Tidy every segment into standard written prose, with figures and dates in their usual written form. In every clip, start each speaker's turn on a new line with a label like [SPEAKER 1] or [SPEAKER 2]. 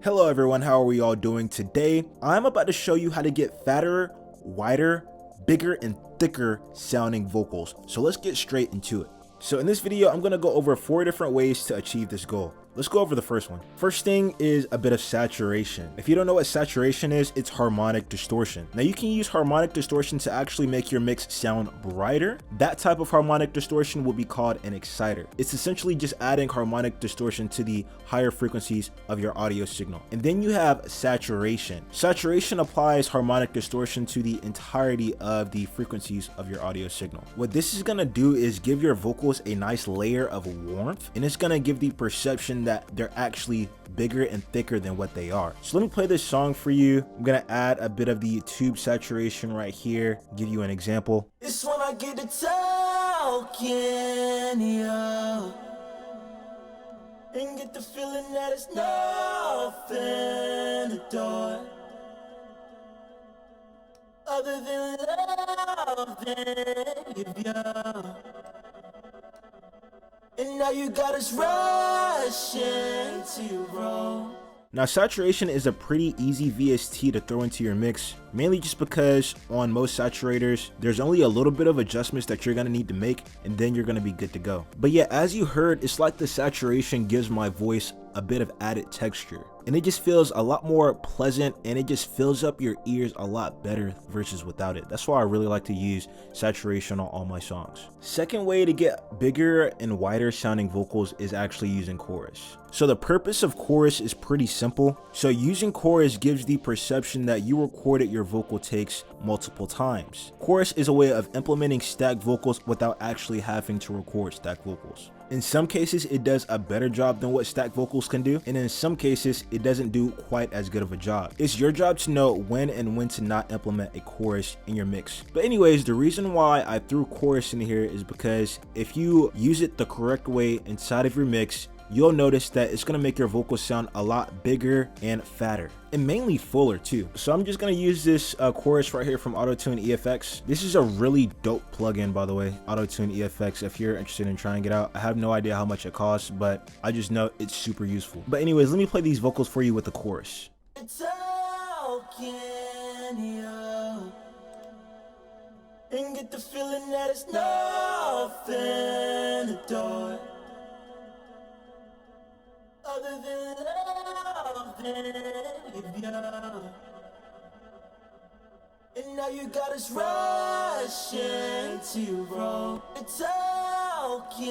[SPEAKER 1] Hello everyone, how are we all doing today? I'm about to show you how to get fatter, wider, bigger, and thicker sounding vocals. So let's get straight into it. So in this video, I'm gonna go over 4 different ways to achieve this goal. Let's go over the first one. First thing is a bit of saturation. If you don't know what saturation is, it's harmonic distortion. Now you can use harmonic distortion to actually make your mix sound brighter. That type of harmonic distortion will be called an exciter. It's essentially just adding harmonic distortion to the higher frequencies of your audio signal. And then you have saturation. Saturation applies harmonic distortion to the entirety of the frequencies of your audio signal. What this is gonna do is give your vocals a nice layer of warmth, and it's gonna give the perception that they're actually bigger and thicker than what they are. So let me play this song for you. I'm gonna add a bit of the tube saturation right here, give you an example.
[SPEAKER 2] It's when I get to talking, yeah, and get the feeling that it's nothing to do other than loving you. And now you got us rushing to roll.
[SPEAKER 1] Now saturation is a pretty easy VST to throw into your mix, mainly just because on most saturators, there's only a little bit of adjustments that you're gonna need to make, and then you're gonna be good to go. But yeah, as you heard, it's like the saturation gives my voice a bit of added texture, and it just feels a lot more pleasant, and it just fills up your ears a lot better versus without it. That's why I really like to use saturation on all my songs. Second way to get bigger and wider sounding vocals is actually using chorus. So the purpose of chorus is pretty simple. So using chorus gives the perception that you recorded your vocal takes multiple times. Chorus is a way of implementing stacked vocals without actually having to record stacked vocals. In some cases, it does a better job than what stacked vocals can do, and in some cases, it doesn't do quite as good of a job. It's your job to know when and when to not implement a chorus in your mix. But anyways, the reason why I threw chorus in here is because if you use it the correct way inside of your mix, you'll notice that it's gonna make your vocals sound a lot bigger and fatter, and mainly fuller too. So I'm just gonna use this chorus right here from Auto-Tune EFX. This is a really dope plugin, by the way, Auto-Tune EFX. If you're interested in trying it out, I have no idea how much it costs, but I just know it's super useful. But anyways, let me play these vocals for you with the chorus.
[SPEAKER 2] Talking, yeah, and get the feeling that it's nothing to do other than loving you. And now you got us rushing to roll. Talking,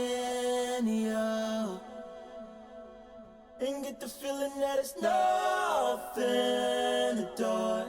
[SPEAKER 2] yeah, and get the feeling that it's nothing to do.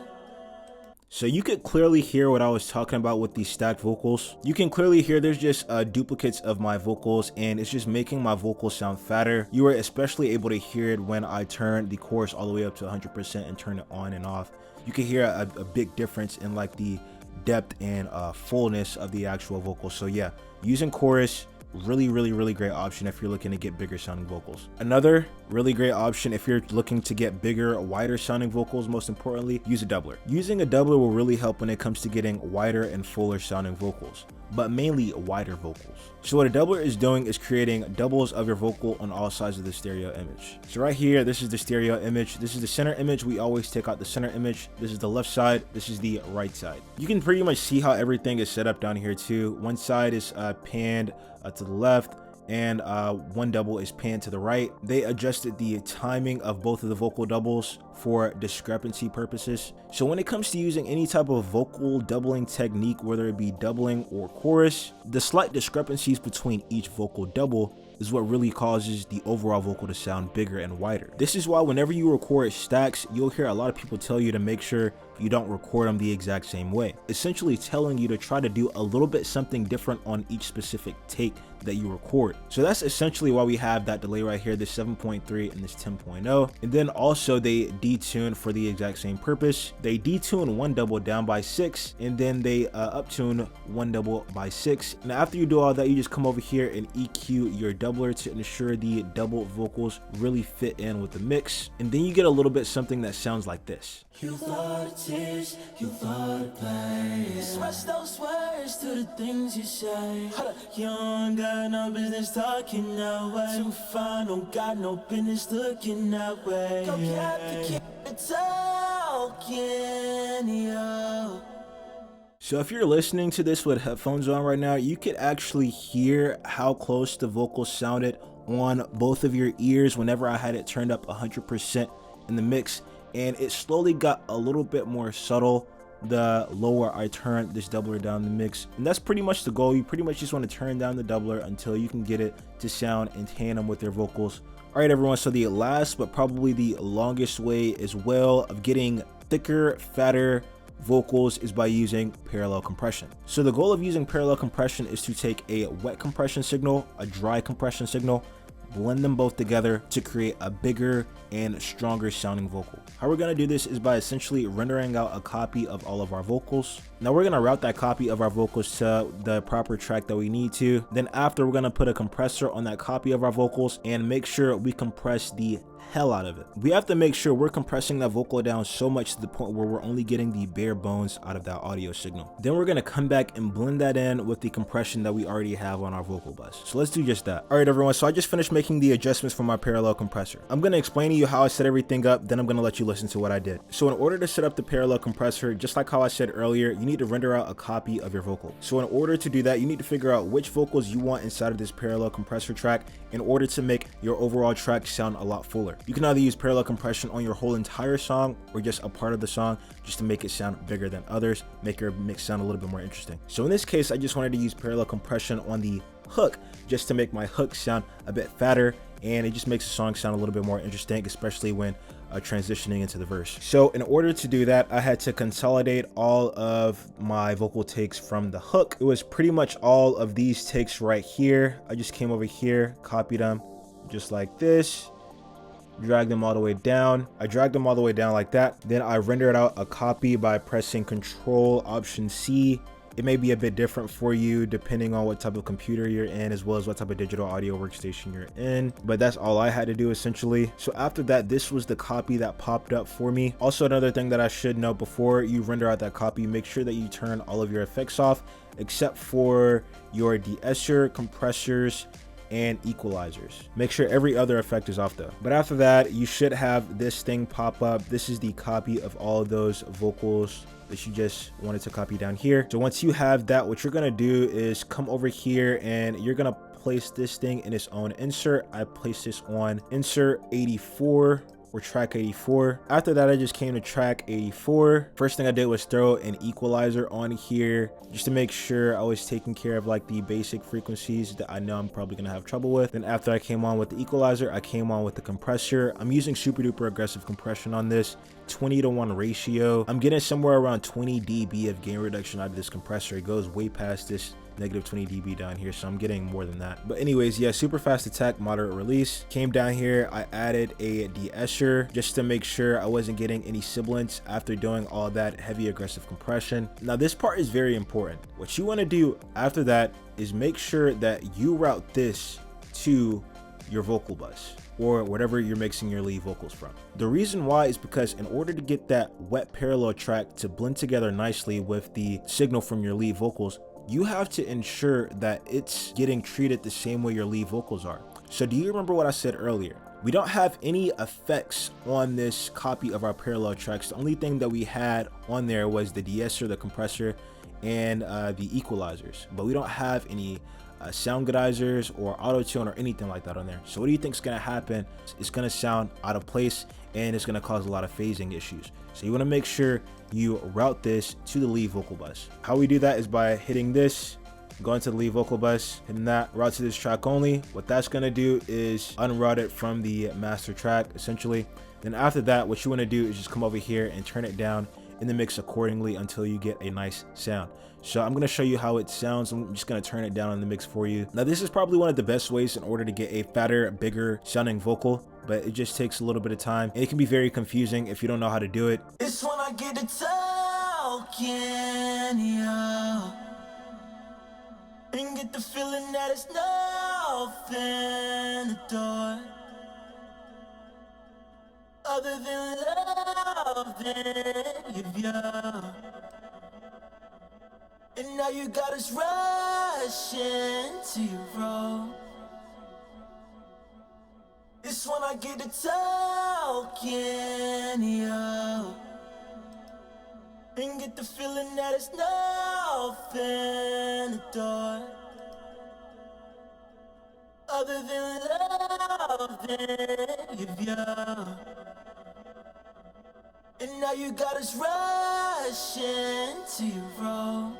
[SPEAKER 1] So you could clearly hear what I was talking about with these stacked vocals. You can clearly hear there's just duplicates of my vocals, and it's just making my vocals sound fatter. You are especially able to hear it when I turn the chorus all the way up to 100% and turn it on and off. You can hear a big difference in like the depth and fullness of the actual vocals. So yeah, using chorus, really great option if you're looking to get bigger sounding vocals. Another really great option if you're looking to get bigger, wider sounding vocals, most importantly, use a doubler. Using a doubler will really help when it comes to getting wider and fuller sounding vocals, but mainly wider vocals. So what a doubler is doing is creating doubles of your vocal on all sides of the stereo image. So right here, this is the stereo image. This is the center image. We always take out the center image. This is the left side. This is the right side. You can pretty much see how everything is set up down here too. One side is panned to the left, and one double is panned to the right. They adjusted the timing of both of the vocal doubles for discrepancy purposes. So when it comes to using any type of vocal doubling technique, whether it be doubling or chorus, the slight discrepancies between each vocal double is what really causes the overall vocal to sound bigger and wider. This is why whenever you record stacks, you'll hear a lot of people tell you to make sure you don't record them the exact same way, essentially telling you to try to do a little bit something different on each specific take that you record. So that's essentially why we have that delay right here, this 7.3 and this 10.0. And then also they detune for the exact same purpose. They detune one double down by 6, and then they uptune one double by 6. And after you do all that, you just come over here and EQ your doubler to ensure the double vocals really fit in with the mix. And then you get a little bit something that sounds like this.
[SPEAKER 2] You thought it places, you've all the place. Express those words to the things you say. You don't got no business talking that way. Too fine, don't got no business looking that way. Go cap the talking, yo.
[SPEAKER 1] So if you're listening to this with headphones on right now, you could actually hear how close the vocals sounded on both of your ears whenever I had it turned up 100% in the mix, and it slowly got a little bit more subtle the lower I turn this doubler down the mix. And that's pretty much the goal. You pretty much just want to turn down the doubler until you can get it to sound in tandem with your vocals. All right, everyone, so the last but probably the longest way as well of getting thicker, fatter vocals is by using parallel compression. So the goal of using parallel compression is to take a wet compression signal, a dry compression signal, blend them both together to create a bigger and stronger sounding vocal. How we're going to do this is by essentially rendering out a copy of all of our vocals. Now we're going to route that copy of our vocals to the proper track that we need to. Then after, we're going to put a compressor on that copy of our vocals and make sure we compress the hell out of it. We have to make sure we're compressing that vocal down so much to the point where we're only getting the bare bones out of that audio signal. Then we're going to come back and blend that in with the compression that we already have on our vocal bus. So let's do just that. All right, everyone, so I just finished making the adjustments for my parallel compressor. I'm going to explain to you how I set everything up, then I'm going to let you listen to what I did. So in order to set up the parallel compressor, just like how I said earlier, you need to render out a copy of your vocal. So in order to do that, you need to figure out which vocals you want inside of this parallel compressor track in order to make your overall track sound a lot fuller. You can either use parallel compression on your whole entire song or just a part of the song just to make it sound bigger than others, make your mix sound a little bit more interesting. So in this case, I just wanted to use parallel compression on the hook just to make my hook sound a bit fatter, and it just makes the song sound a little bit more interesting, especially when transitioning into the verse. So in order to do that, I had to consolidate all of my vocal takes from the hook. It was pretty much all of these takes right here. I just came over here, copied them just like this, drag them all the way down. I dragged them all the way down like that. Then I rendered out a copy by pressing Control Option C. It may be a bit different for you depending on what type of computer you're in, as well as what type of digital audio workstation you're in, but that's all I had to do essentially. So after that, this was the copy that popped up for me. Also, another thing that I should know before you render out that copy, make sure that you turn all of your effects off except for your de-esser, compressors, and equalizers. Make sure every other effect is off though. But after that, you should have this thing pop up. This is the copy of all of those vocals that you just wanted to copy down here. So once you have that, what you're gonna do is come over here and you're gonna place this thing in its own insert. I placed this on insert 84 or track 84. After that, I just came to track 84. First thing I did was throw an equalizer on here just to make sure I was taking care of like the basic frequencies that I know I'm probably gonna have trouble with. Then after I came on with the equalizer, I came on with the compressor. I'm using super duper aggressive compression on this, 20:1 ratio. I'm getting somewhere around 20 dB of gain reduction out of this compressor. It goes way past this negative 20 dB down here, so I'm getting more than that. But anyways, yeah, super fast attack, moderate release. Came down here, I added a de-esser just to make sure I wasn't getting any sibilance after doing all that heavy aggressive compression. Now this part is very important. What you want to do after that is make sure that you route this to your vocal bus or whatever you're mixing your lead vocals from. The reason why is because in order to get that wet parallel track to blend together nicely with the signal from your lead vocals, you have to ensure that it's getting treated the same way your lead vocals are. So do you remember what I said earlier? We don't have any effects on this copy of our parallel tracks. The only thing that we had on there was the de-esser, the compressor, and the equalizers, but we don't have any sound godizers or auto-tune or anything like that on there. So what do you think is going to happen? It's going to sound out of place and it's going to cause a lot of phasing issues. So you want to make sure you route this to the lead vocal bus. How we do that is by hitting this, going to the lead vocal bus, hitting that, route to this track only. What that's going to do is unroute it from the master track essentially. Then after that, what you want to do is just come over here and turn it down in the mix accordingly until you get a nice sound. So I'm going to show you how it sounds. I'm just going to turn it down in the mix for you. Now this is probably one of the best ways in order to get a fatter, bigger sounding vocal, but it just takes a little bit of time and it can be very confusing if you don't know how to do it.
[SPEAKER 2] It's when I get to talking, yo, and get the feeling that it's nothing the door other than loving you. And now you got us rushing to your road. It's when I get to talking, yo, and get the feeling that it's nothing to do other than loving you. And now you got us rushing to your road.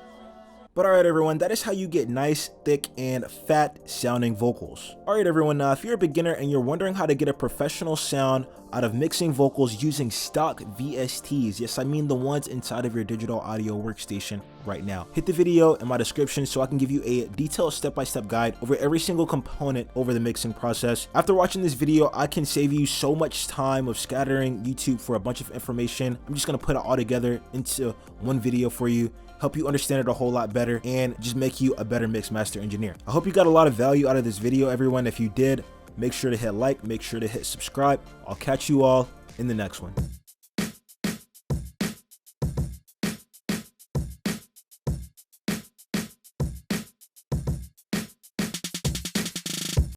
[SPEAKER 1] But alright everyone, that is how you get nice, thick, and fat sounding vocals. Alright everyone, if you're a beginner and you're wondering how to get a professional sound out of mixing vocals using stock VSTs, yes I mean the ones inside of your digital audio workstation right now, hit the video in my description so I can give you a detailed step-by-step guide over every single component over the mixing process. After watching this video, I can save you so much time of scattering YouTube for a bunch of information. I'm just going to put it all together into one video for you, help you understand it a whole lot better, and just make you a better mix master engineer. I hope you got a lot of value out of this video, everyone. If you did, make sure to hit like, make sure to hit subscribe. I'll catch you all in the next one.